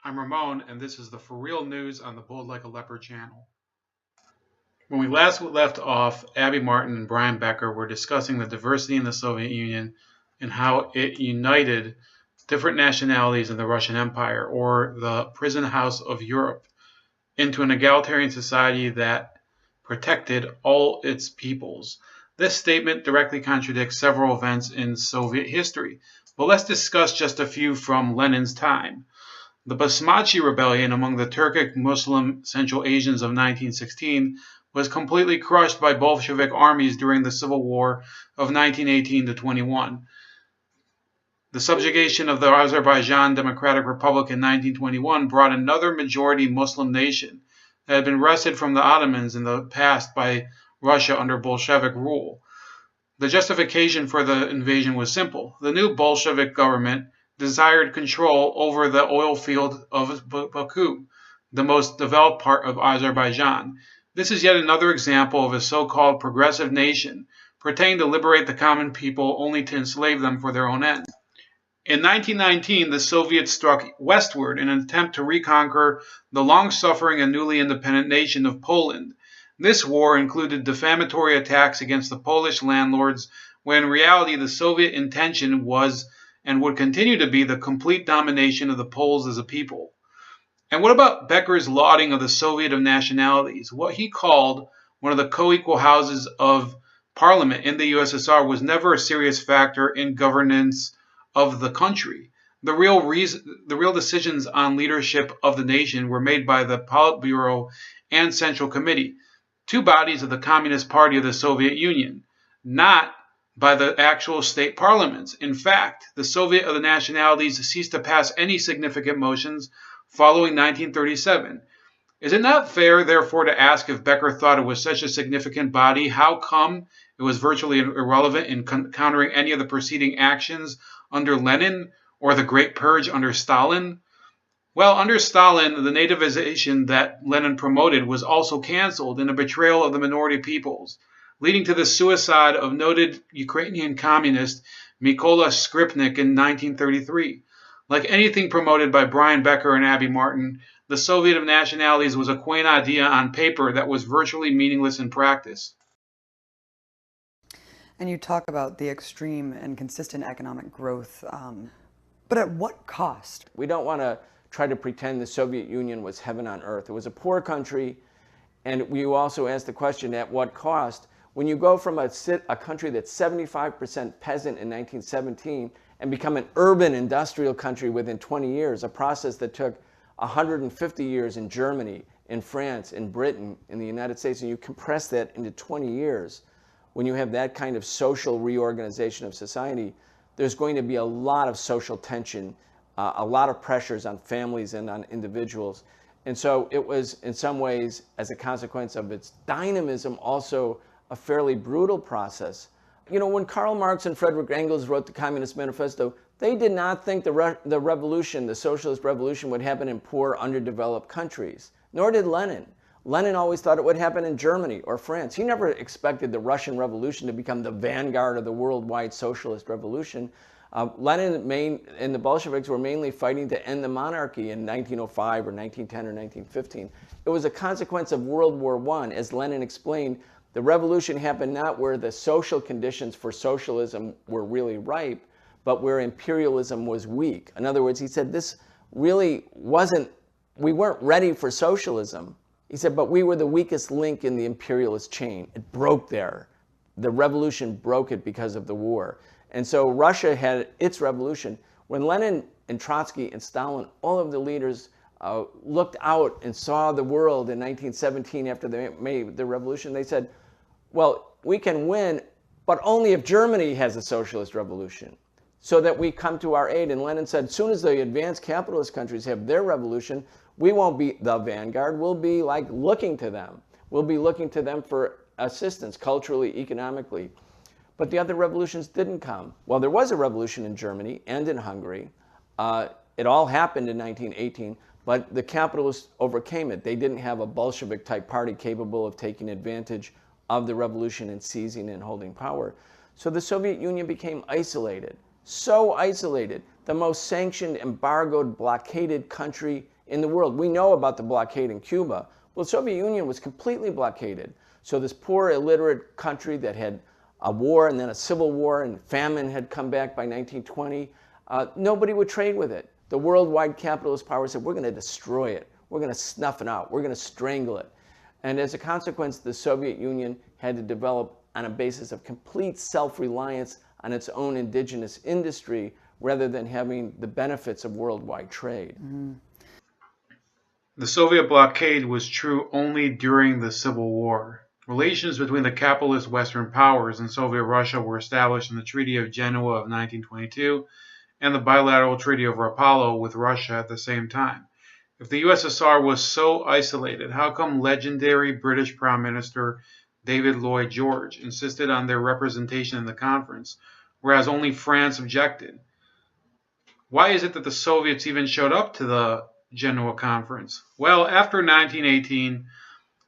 I'm Ramon, and this is the For Real News on the Bold Like a Leopard channel. When we last left off, Abby Martin and Brian Becker were discussing the diversity in the Soviet Union and how it united different nationalities in the Russian Empire, or the prison house of Europe, into an egalitarian society that protected all its peoples. This statement directly contradicts several events in Soviet history, but let's discuss just a few from Lenin's time. The Basmachi rebellion among the Turkic Muslim Central Asians of 1916 was completely crushed by Bolshevik armies during the Civil War of 1918 to 21. The subjugation of the Azerbaijan Democratic Republic in 1921 brought another majority Muslim nation that had been wrested from the Ottomans in the past by Russia under Bolshevik rule. The justification for the invasion was simple. The new Bolshevik government desired control over the oil field of Baku, the most developed part of Azerbaijan. This is yet another example of a so-called progressive nation pretending to liberate the common people only to enslave them for their own ends. In 1919, the Soviets struck westward in an attempt to reconquer the long-suffering and newly independent nation of Poland. This war included defamatory attacks against the Polish landlords, when in reality the Soviet intention was and would continue to be the complete domination of the Poles as a people. And what about Becker's lauding of the Soviet of nationalities? What he called one of the co-equal houses of parliament in the USSR was never a serious factor in governance of the country. The real decisions on leadership of the nation were made by the Politburo and Central Committee, two bodies of the Communist Party of the Soviet Union, not by the actual state parliaments. In fact, the Soviet of the nationalities ceased to pass any significant motions following 1937. Is it not fair, therefore, to ask if Becker thought it was such a significant body, how come it was virtually irrelevant in countering any of the preceding actions under Lenin or the Great Purge under Stalin? Well, under Stalin, the nativization that Lenin promoted was also canceled in a betrayal of the minority peoples, leading to the suicide of noted Ukrainian communist Mykola Skripnik in 1933. Like anything promoted by Brian Becker and Abby Martin, the Soviet of nationalities was a quaint idea on paper that was virtually meaningless in practice. And you talk about the extreme and consistent economic growth, but at what cost? We don't want to try to pretend the Soviet Union was heaven on earth. It was a poor country, and we also ask the question, at what cost? When you go from a country that's 75% peasant in 1917 and become an urban industrial country within 20 years, a process that took 150 years in Germany, in France, in Britain, in the United States, and you compress that into 20 years, when you have that kind of social reorganization of society, there's going to be a lot of social tension, a lot of pressures on families and on individuals. And so it was, in some ways, as a consequence of its dynamism, also a fairly brutal process. You know, when Karl Marx and Frederick Engels wrote the Communist Manifesto, they did not think the revolution, the socialist revolution, would happen in poor, underdeveloped countries, nor did Lenin. Lenin always thought it would happen in Germany or France. He never expected the Russian Revolution to become the vanguard of the worldwide socialist revolution. Lenin and the Bolsheviks were mainly fighting to end the monarchy in 1905 or 1910 or 1915. It was a consequence of World War I. As Lenin explained, the revolution happened not where the social conditions for socialism were really ripe, but where imperialism was weak. In other words, he said this really wasn't, we weren't ready for socialism. He said, but we were the weakest link in the imperialist chain. It broke there. The revolution broke it because of the war. And so Russia had its revolution. When Lenin and Trotsky and Stalin, all of the leaders looked out and saw the world in 1917 after they made the revolution, they said, well, we can win, but only if Germany has a socialist revolution, so that we come to our aid. And Lenin said, as soon as the advanced capitalist countries have their revolution, we won't be the vanguard. We'll be like looking to them. We'll be looking to them for assistance culturally, economically. But the other revolutions didn't come. Well, there was a revolution in Germany and in Hungary. It all happened in 1918, but the capitalists overcame it. They didn't have a Bolshevik-type party capable of taking advantage of the revolution and seizing and holding power. So the Soviet Union became isolated. so isolated, the most sanctioned, embargoed, blockaded country in the world. We know about the blockade in Cuba. Well, the Soviet Union was completely blockaded. So this poor, illiterate country that had a war and then a civil war and famine had come back by 1920, nobody would trade with it. The worldwide capitalist power said, we're going to destroy it. We're going to snuff it out. We're going to strangle it. And as a consequence, the Soviet Union had to develop on a basis of complete self-reliance on its own indigenous industry rather than having the benefits of worldwide trade. Mm-hmm. The Soviet blockade was true only during the Civil War. Relations between the capitalist Western powers and Soviet Russia were established in the Treaty of Genoa of 1922 and the bilateral Treaty of Rapallo with Russia at the same time. If the USSR was so isolated, how come legendary British Prime Minister David Lloyd George insisted on their representation in the conference, whereas only France objected? Why is it that the Soviets even showed up to the Genoa conference? Well, after 1918,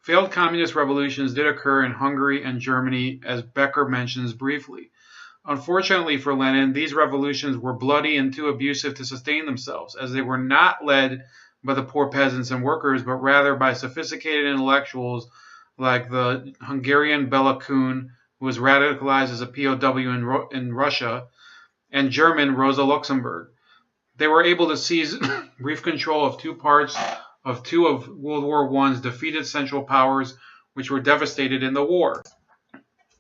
failed communist revolutions did occur in Hungary and Germany, as Becker mentions briefly. Unfortunately for Lenin, these revolutions were bloody and too abusive to sustain themselves, as they were not led by the poor peasants and workers, but rather by sophisticated intellectuals like the Hungarian Bela Kun, who was radicalized as a POW in Russia, and German Rosa Luxemburg. They were able to seize brief control of two of World War I's defeated Central Powers, which were devastated in the war.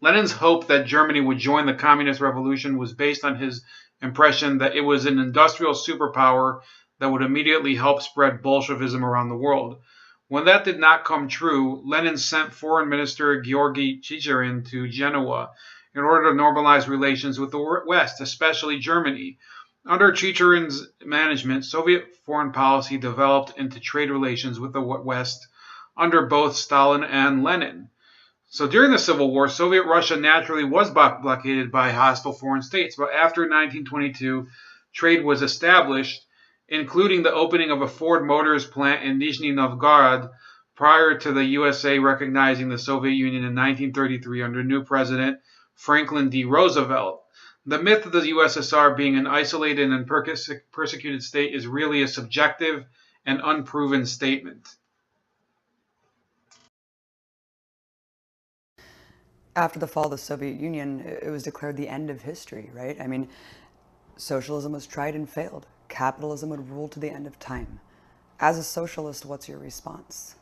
Lenin's hope that Germany would join the communist revolution was based on his impression that it was an industrial superpower that would immediately help spread Bolshevism around the world. When that did not come true, Lenin sent Foreign Minister Georgy Chicherin to Genoa in order to normalize relations with the West, especially Germany. Under Chicherin's management, Soviet foreign policy developed into trade relations with the West under both Stalin and Lenin. So during the Civil War, Soviet Russia naturally was blockaded by hostile foreign states, but after 1922, trade was established, including the opening of a Ford Motors plant in Nizhny Novgorod prior to the USA recognizing the Soviet Union in 1933 under new President Franklin D. Roosevelt. The myth of the USSR being an isolated and persecuted state is really a subjective and unproven statement. After the fall of the Soviet Union, it was declared the end of history, right? I mean, socialism was tried and failed. Capitalism would rule to the end of time. As a socialist, what's your response?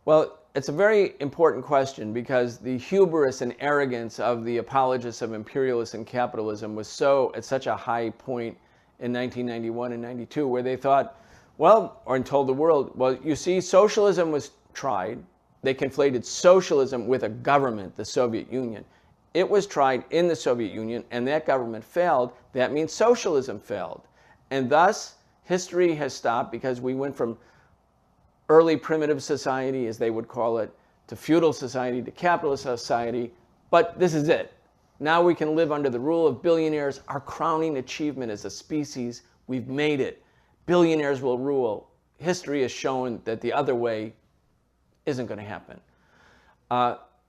Well, it's a very important question because the hubris and arrogance of the apologists of imperialism and capitalism was at such a high point in 1991 and 92, where they thought, well, or told the world, well, you see, socialism was tried. They conflated socialism with a government, the Soviet Union. It was tried in the Soviet Union, and that government failed. That means socialism failed. And thus, history has stopped because we went from early primitive society, as they would call it, to feudal society, to capitalist society. But this is it. Now we can live under the rule of billionaires. Our crowning achievement as a species, we've made it. Billionaires will rule. History has shown that the other way isn't going to happen.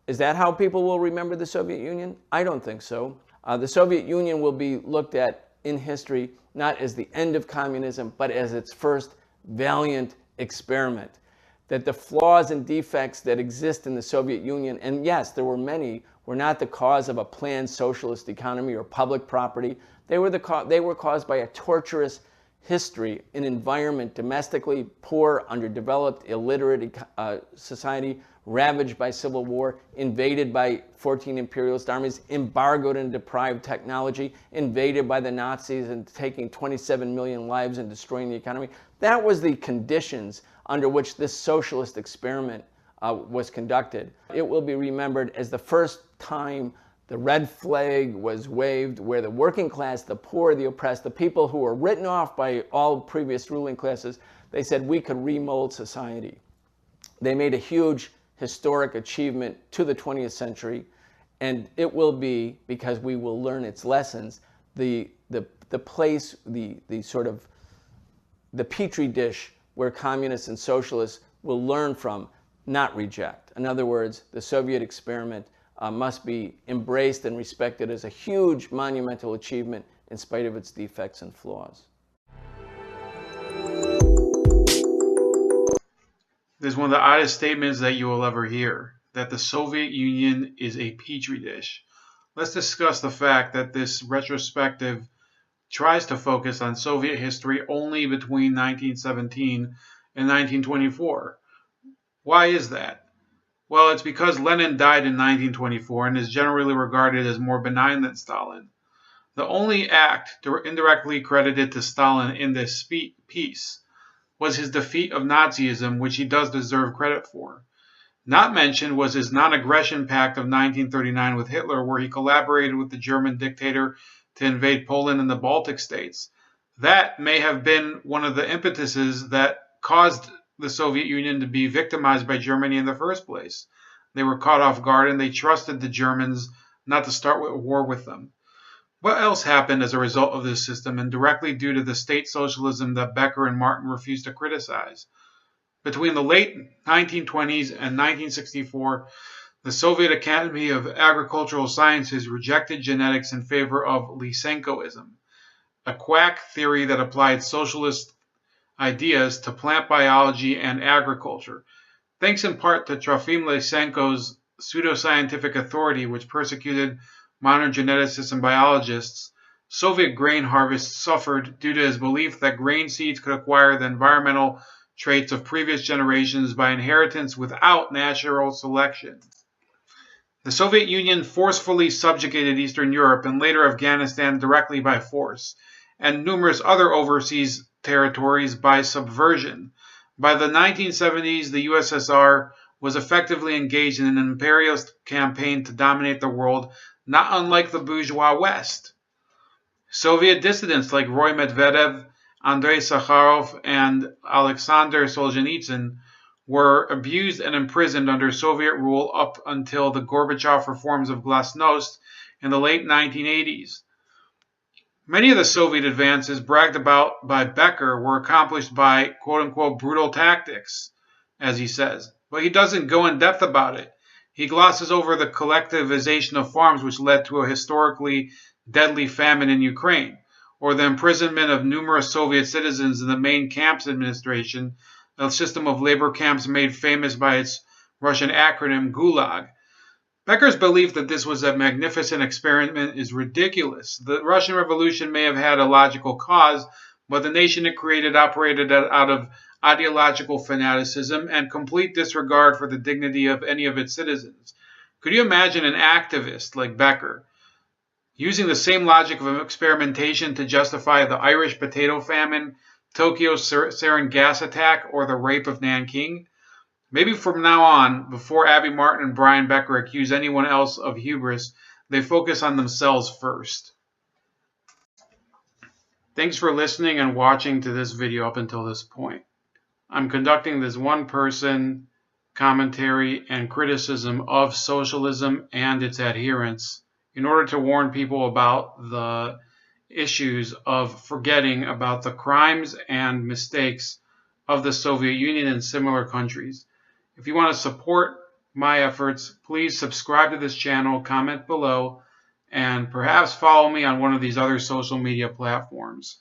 Is that how people will remember the Soviet Union? I don't think so. The Soviet Union will be looked at in history not as the end of communism, but as its first valiant experiment. That the flaws and defects that exist in the Soviet Union, and yes, there were many, were not the cause of a planned socialist economy or public property. They were caused by a torturous history, an environment domestically poor, underdeveloped, illiterate society, ravaged by civil war, invaded by 14 imperialist armies, embargoed and deprived technology, invaded by the Nazis and taking 27 million lives and destroying the economy. That was the conditions under which this socialist experiment was conducted. It will be remembered as the first time the red flag was waved, where the working class, the poor, the oppressed, the people who were written off by all previous ruling classes, they said we could remold society. They made a huge historic achievement to the 20th century, and it will be, because we will learn its lessons, the place, the sort of the petri dish where communists and socialists will learn from, not reject. In other words, the Soviet experiment must be embraced and respected as a huge monumental achievement, in spite of its defects and flaws. This is one of the oddest statements that you will ever hear, that the Soviet Union is a petri dish. Let's discuss the fact that this retrospective tries to focus on Soviet history only between 1917 and 1924. Why is that? Well, it's because Lenin died in 1924 and is generally regarded as more benign than Stalin. The only act indirectly credited to Stalin in this piece was his defeat of Nazism, which he does deserve credit for. Not mentioned was his non-aggression pact of 1939 with Hitler, where he collaborated with the German dictator to invade Poland and the Baltic states. That may have been one of the impetuses that caused the Soviet Union to be victimized by Germany in the first place. They were caught off guard and they trusted the Germans not to start a war with them. What else happened as a result of this system, and directly due to the state socialism that Becker and Martin refused to criticize? Between the late 1920s and 1964, the Soviet Academy of Agricultural Sciences rejected genetics in favor of Lysenkoism, a quack theory that applied socialist ideas to plant biology and agriculture. Thanks in part to Trofim Lysenko's pseudoscientific authority, which persecuted modern geneticists and biologists, Soviet grain harvests suffered due to his belief that grain seeds could acquire the environmental traits of previous generations by inheritance without natural selection. The Soviet Union forcefully subjugated Eastern Europe and later Afghanistan directly by force, and numerous other overseas territories by subversion. By the 1970s, the USSR was effectively engaged in an imperialist campaign to dominate the world, not unlike the bourgeois West. Soviet dissidents like Roy Medvedev, Andrei Sakharov, and Alexander Solzhenitsyn were abused and imprisoned under Soviet rule up until the Gorbachev reforms of Glasnost in the late 1980s. Many of the Soviet advances bragged about by Becker were accomplished by quote-unquote brutal tactics, as he says, but he doesn't go in depth about it. He glosses over the collectivization of farms, which led to a historically deadly famine in Ukraine, or the imprisonment of numerous Soviet citizens in the main camps administration, a system of labor camps made famous by its Russian acronym Gulag. Becker's belief that this was a magnificent experiment is ridiculous. The Russian Revolution may have had a logical cause, but the nation it created operated out of ideological fanaticism and complete disregard for the dignity of any of its citizens. Could you imagine an activist like Becker using the same logic of experimentation to justify the Irish potato famine, Tokyo's sarin gas attack, or the rape of Nanking? Maybe from now on, before Abby Martin and Brian Becker accuse anyone else of hubris, they focus on themselves first. Thanks for listening and watching to this video up until this point. I'm conducting this one-person commentary and criticism of socialism and its adherents in order to warn people about the issues of forgetting about the crimes and mistakes of the Soviet Union and similar countries. If you want to support my efforts, please subscribe to this channel, comment below, and perhaps follow me on one of these other social media platforms.